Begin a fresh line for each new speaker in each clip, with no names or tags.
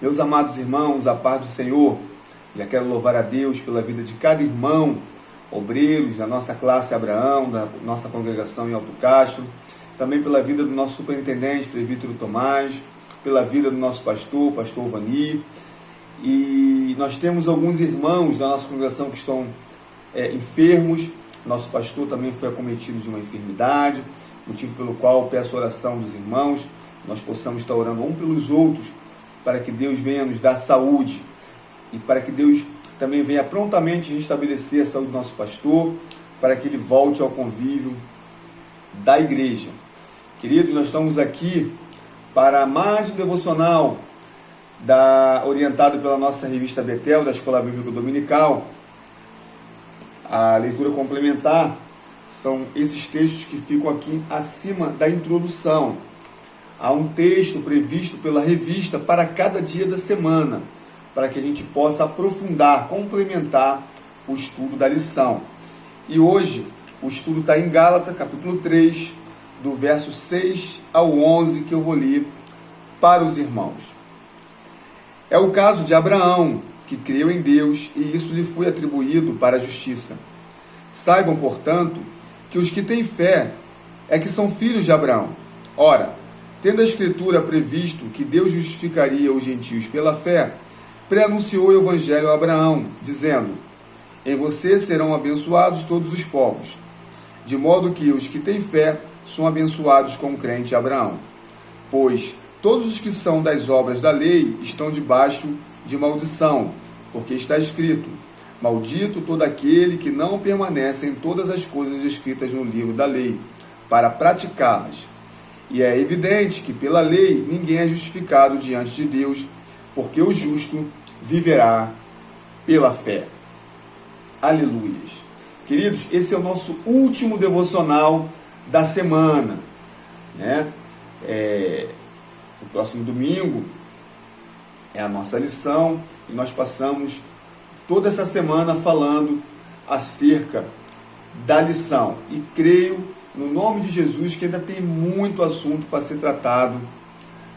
Meus amados irmãos, a paz do Senhor. Já quero louvar a Deus pela vida de cada irmão, obreiros da nossa classe Abraão, da nossa congregação em Alto Castro, também pela vida do nosso superintendente, presbítero Tomás, pela vida do nosso pastor Vani. E nós temos alguns irmãos da nossa congregação que estão enfermos. Nosso pastor também foi acometido de uma enfermidade, motivo pelo qual peço a oração dos irmãos, nós possamos estar orando um pelos outros, para que Deus venha nos dar saúde e para que Deus também venha prontamente restabelecer a saúde do nosso pastor, para que ele volte ao convívio da igreja. Queridos, nós estamos aqui para mais um devocional orientado pela nossa revista Betel, da Escola Bíblica Dominical. A leitura complementar são esses textos que ficam aqui acima da introdução. Há um texto previsto pela revista para cada dia da semana, para que a gente possa aprofundar, complementar o estudo da lição. E hoje o estudo está em Gálatas, capítulo 3, do verso 6 ao 11, que eu vou ler para os irmãos. É o caso de Abraão, que creu em Deus e isso lhe foi atribuído para a justiça. Saibam, portanto, que os que têm fé é que são filhos de Abraão. Ora, tendo a Escritura previsto que Deus justificaria os gentios pela fé, pré-anunciou o Evangelho a Abraão, dizendo: em você serão abençoados todos os povos, de modo que os que têm fé são abençoados com o crente Abraão. Pois todos os que são das obras da lei estão debaixo de maldição, porque está escrito: maldito todo aquele que não permanece em todas as coisas escritas no livro da lei, para praticá-las. E é evidente que pela lei ninguém é justificado diante de Deus, porque o justo viverá pela fé. Aleluias. Queridos, esse é o nosso último devocional da semana, né? O próximo domingo é a nossa lição e nós passamos toda essa semana falando acerca da lição. E creio, no nome de Jesus, que ainda tem muito assunto para ser tratado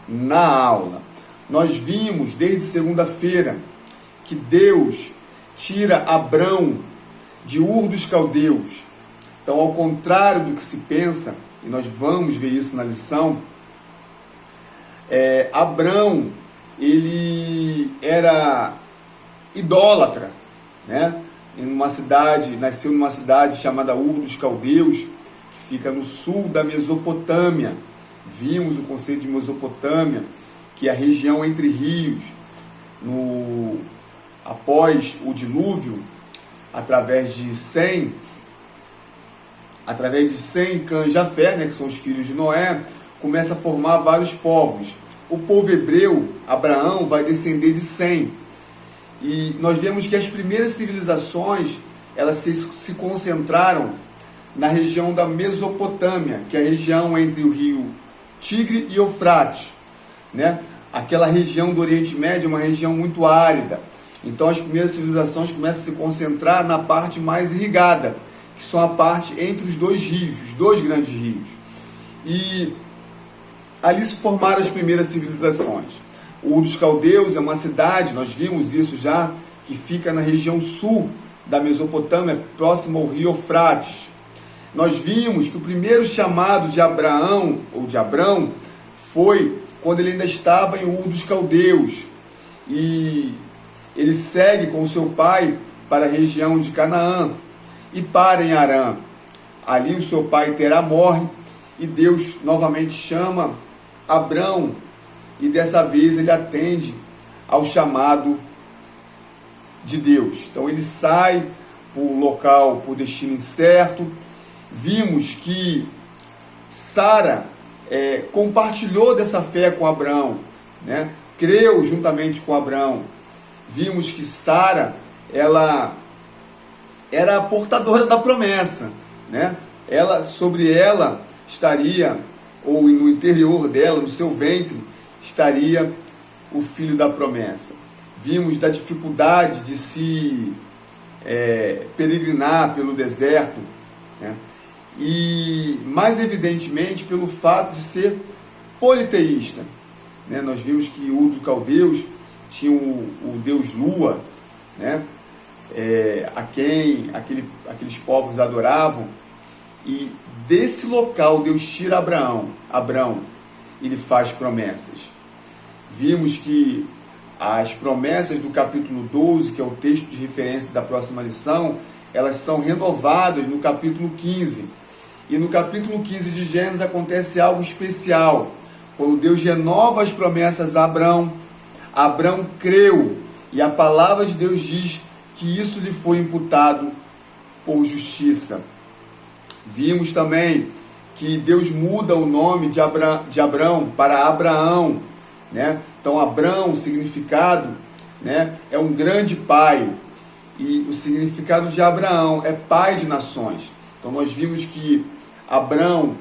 na aula. Nós vimos desde segunda-feira que Deus tira Abrão de Ur dos Caldeus. Então, ao contrário do que se pensa, e nós vamos ver isso na lição, Abrão, ele era idólatra, né? Nasceu numa cidade chamada Ur dos Caldeus, que fica no sul da Mesopotâmia. Vimos o conceito de Mesopotâmia, que é a região entre rios. Após o dilúvio, através de Sem e Cã e Jafé, né, que são os filhos de Noé, começa a formar vários povos. O povo hebreu, Abraão, vai descender de Sem. E nós vemos que as primeiras civilizações, elas se concentraram na região da Mesopotâmia, que é a região entre o rio Tigre e Eufrates, né? Aquela região do Oriente Médio é uma região muito árida. Então as primeiras civilizações começam a se concentrar na parte mais irrigada, que são a parte entre os dois rios, os dois grandes rios. E ali se formaram as primeiras civilizações. Ur dos Caldeus é uma cidade, nós vimos isso já, que fica na região sul da Mesopotâmia, próximo ao rio Eufrates. Nós vimos que o primeiro chamado de Abraão, ou de Abrão, foi quando ele ainda estava em Ur dos Caldeus. E ele segue com seu pai para a região de Canaã e para em Harã. Ali o seu pai Terá morre e Deus novamente chama Abrão, e dessa vez ele atende ao chamado de Deus. Então ele sai por local, por destino incerto. Vimos que Sara compartilhou dessa fé com Abrão, né? Creu juntamente com Abrão. Vimos que Sara, ela era a portadora da promessa, né? Sobre ela estaria, ou no interior dela, no seu ventre, estaria o filho da promessa. Vimos da dificuldade de se peregrinar pelo deserto, né? E mais evidentemente pelo fato de ser politeísta, né? Nós vimos que Ur dos Caldeus tinha o deus Lua, né? A quem aqueles povos adoravam, e desse local Deus tira Abrão, ele faz promessas. Vimos que as promessas do capítulo 12, que é o texto de referência da próxima lição, elas são renovadas no capítulo 15. E no capítulo 15 de Gênesis acontece algo especial. Quando Deus renova as promessas a Abrão, Abrão creu, e a palavra de Deus diz que isso lhe foi imputado por justiça. Vimos também que Deus muda o nome de Abrão para Abraão, né? Então, Abrão, o significado, né, é um grande pai, e o significado de Abraão é pai de nações. Então, nós vimos que Abrão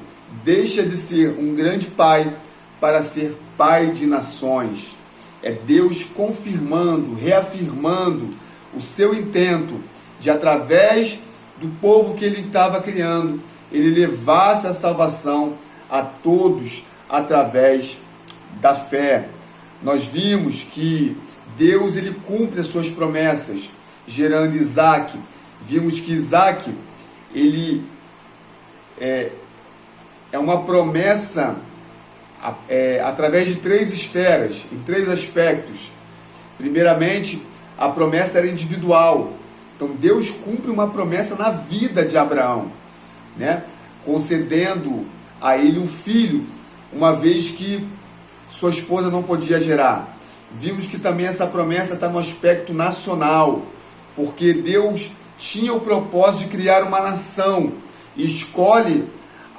deixa de ser um grande pai para ser pai de nações. É Deus confirmando, reafirmando o seu intento de, através do povo que ele estava criando, ele levasse a salvação a todos através da fé. Nós vimos que Deus, ele cumpre as suas promessas, gerando Isaac. Vimos que Isaac, ele é uma promessa através de 3 esferas, em 3 aspectos. Primeiramente, a promessa era individual. Então Deus cumpre uma promessa na vida de Abraão, né? Concedendo a ele um filho, uma vez que sua esposa não podia gerar. Vimos que também essa promessa está no aspecto nacional, porque Deus tinha o propósito de criar uma nação, e escolhe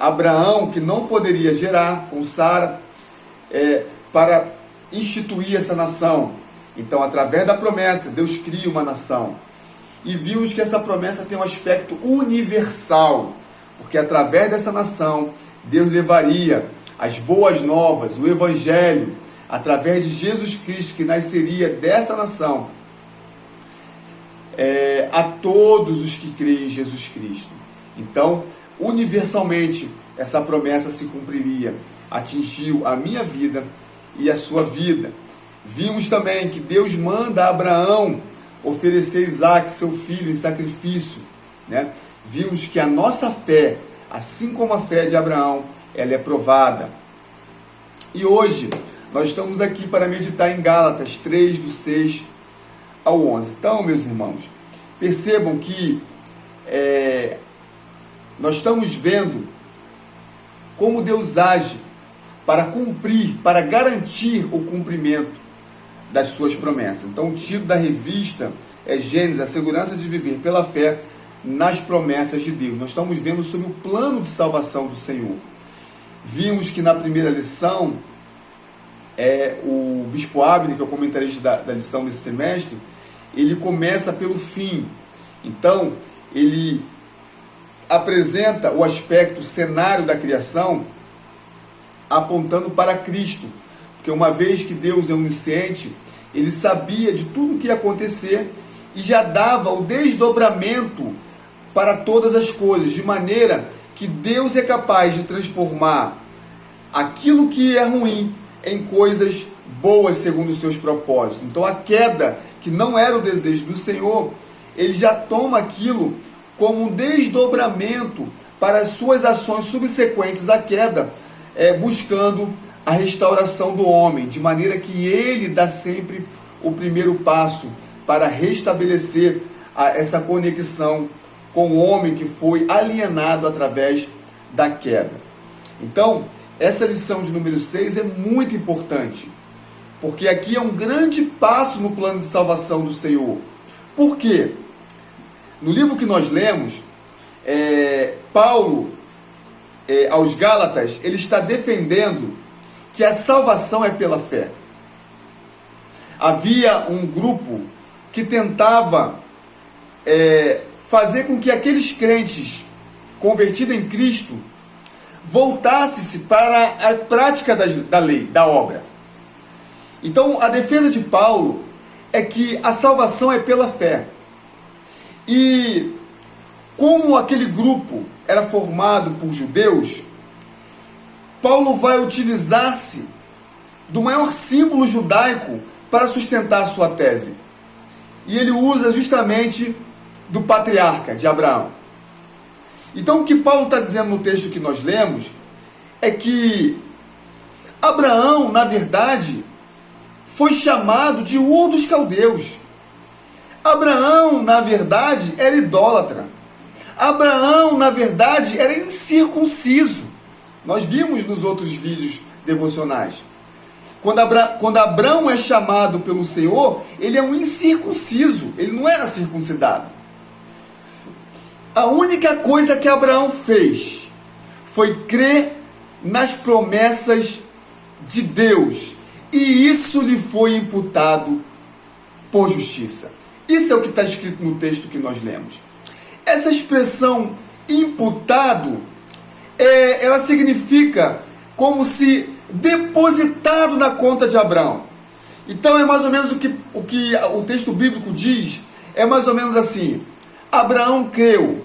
Abraão, que não poderia gerar, com Sara, para instituir essa nação. Então, através da promessa, Deus cria uma nação. E vimos que essa promessa tem um aspecto universal, porque através dessa nação, Deus levaria as boas novas, o Evangelho, através de Jesus Cristo, que nasceria dessa nação, a todos os que creem em Jesus Cristo. Então, universalmente, essa promessa se cumpriria, atingiu a minha vida e a sua vida. Vimos também que Deus manda a Abraão oferecer Isaac, seu filho, em sacrifício, né? Vimos que a nossa fé, assim como a fé de Abraão, ela é provada. E hoje, nós estamos aqui para meditar em Gálatas 3, do 6 ao 11. Então, meus irmãos, percebam que nós estamos vendo como Deus age para cumprir, para garantir o cumprimento das suas promessas. Então, o título da revista é Gênesis, a segurança de viver pela fé nas promessas de Deus. Nós estamos vendo sobre o plano de salvação do Senhor. Vimos que na primeira lição, o Bispo Abner, que é o comentarista da lição desse semestre, ele começa pelo fim. Então, ele apresenta o aspecto, o cenário da criação, apontando para Cristo. Porque uma vez que Deus é onisciente, ele sabia de tudo o que ia acontecer e já dava o desdobramento para todas as coisas, de maneira que Deus é capaz de transformar aquilo que é ruim em coisas boas segundo os seus propósitos. Então a queda, que não era o desejo do Senhor, ele já toma aquilo como um desdobramento para as suas ações subsequentes à queda, buscando a restauração do homem, de maneira que ele dá sempre o primeiro passo para restabelecer essa conexão com o homem que foi alienado através da queda. Então, essa lição de número 6 é muito importante, porque aqui é um grande passo no plano de salvação do Senhor. Por quê? No livro que nós lemos, Paulo, aos Gálatas, ele está defendendo que a salvação é pela fé. Havia um grupo que tentava fazer com que aqueles crentes convertidos em Cristo voltassem-se para a prática da lei, da obra. Então, a defesa de Paulo é que a salvação é pela fé. E como aquele grupo era formado por judeus, Paulo vai utilizar-se do maior símbolo judaico para sustentar a sua tese. E ele usa justamente do patriarca, de Abraão. Então o que Paulo está dizendo no texto que nós lemos é que Abraão, na verdade, foi chamado de Ur dos Caldeus. Abraão, na verdade, era idólatra. Abraão, na verdade, era incircunciso. Nós vimos nos outros vídeos devocionais. Quando Abraão é chamado pelo Senhor, ele é um incircunciso, ele não era circuncidado. A única coisa que Abraão fez foi crer nas promessas de Deus, e isso lhe foi imputado por justiça. Isso é o que está escrito no texto que nós lemos. Essa expressão imputado, ela significa como se depositado na conta de Abraão. Então é mais ou menos o que o texto bíblico diz, é mais ou menos assim: Abraão creu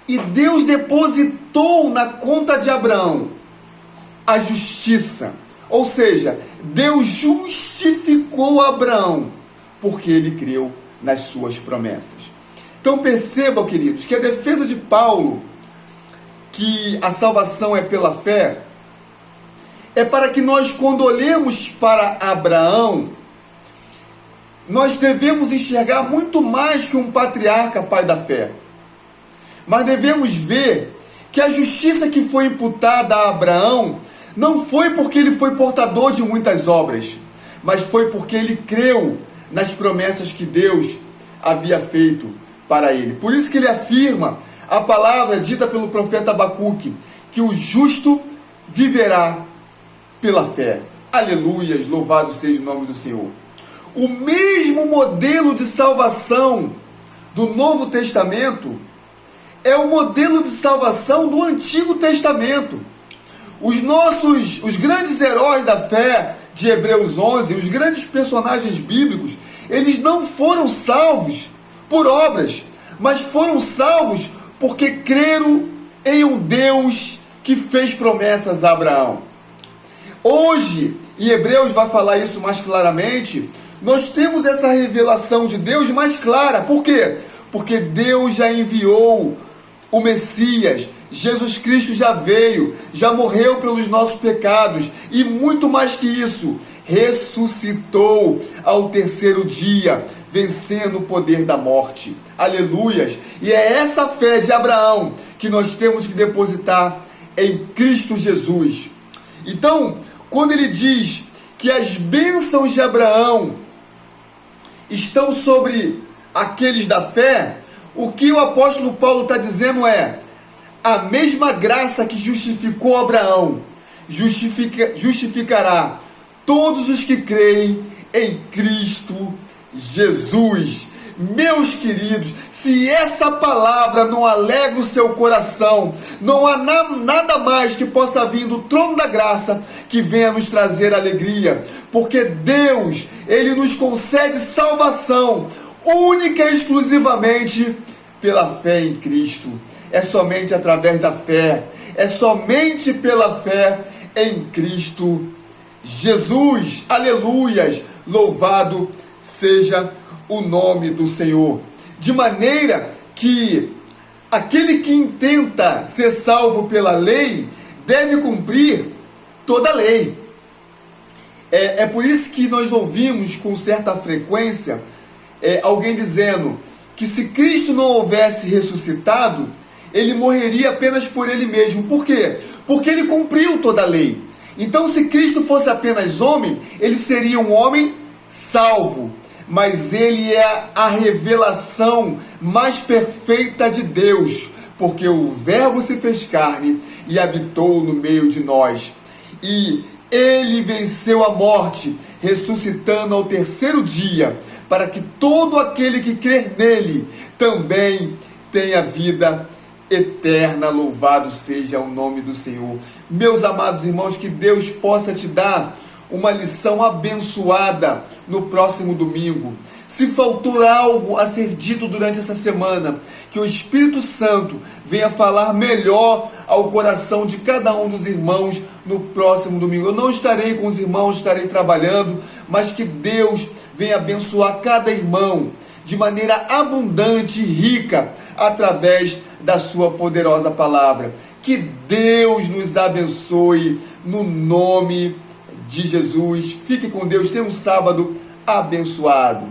e Deus depositou na conta de Abraão a justiça. Ou seja, Deus justificou Abraão porque ele creu nas suas promessas. Então percebam, queridos, que a defesa de Paulo, que a salvação é pela fé, é para que nós, quando olhemos para Abraão, nós devemos enxergar muito mais que um patriarca, pai da fé. Mas devemos ver que a justiça que foi imputada a Abraão não foi porque ele foi portador de muitas obras, mas foi porque ele creu nas promessas que Deus havia feito para ele. Por isso que ele afirma a palavra dita pelo profeta Abacuque, que o justo viverá pela fé. Aleluias, louvado seja o nome do Senhor. O mesmo modelo de salvação do Novo Testamento é o modelo de salvação do Antigo Testamento. Os grandes heróis da fé de Hebreus 11, os grandes personagens bíblicos, eles não foram salvos por obras, mas foram salvos porque creram em um Deus que fez promessas a Abraão. Hoje, e Hebreus vai falar isso mais claramente, nós temos essa revelação de Deus mais clara. Por quê? Porque Deus já enviou o Messias, Jesus Cristo já veio, já morreu pelos nossos pecados e muito mais que isso, ressuscitou ao terceiro dia, vencendo o poder da morte. Aleluias! E é essa fé de Abraão que nós temos que depositar em Cristo Jesus. Então, quando ele diz que as bênçãos de Abraão estão sobre aqueles da fé, o que o apóstolo Paulo está dizendo é: a mesma graça que justificou Abraão justificará todos os que creem em Cristo Jesus. Meus queridos, se essa palavra não alegra o seu coração, não há nada mais que possa vir do trono da graça que venha nos trazer alegria, porque Deus, Ele nos concede salvação única e exclusivamente pela fé em Cristo. É somente através da fé, é somente pela fé em Cristo Jesus. Aleluias! Louvado seja o nome do Senhor. De maneira que aquele que intenta ser salvo pela lei deve cumprir toda a lei. É por isso que nós ouvimos com certa frequência alguém dizendo que se Cristo não houvesse ressuscitado, ele morreria apenas por ele mesmo. Por quê? Porque ele cumpriu toda a lei. Então, se Cristo fosse apenas homem, ele seria um homem salvo. Mas ele é a revelação mais perfeita de Deus, porque o Verbo se fez carne e habitou no meio de nós. E ele venceu a morte, ressuscitando ao terceiro dia, para que todo aquele que crer nele também tenha vida eterna. Louvado seja o nome do Senhor. Meus amados irmãos, que Deus possa te dar uma lição abençoada no próximo domingo. Se faltou algo a ser dito durante essa semana, que o Espírito Santo venha falar melhor ao coração de cada um dos irmãos no próximo domingo. Eu não estarei com os irmãos, estarei trabalhando, mas que Deus venha abençoar cada irmão de maneira abundante e rica através da sua poderosa palavra. Que Deus nos abençoe no nome de Jesus. Fique com Deus. Tenha um sábado abençoado.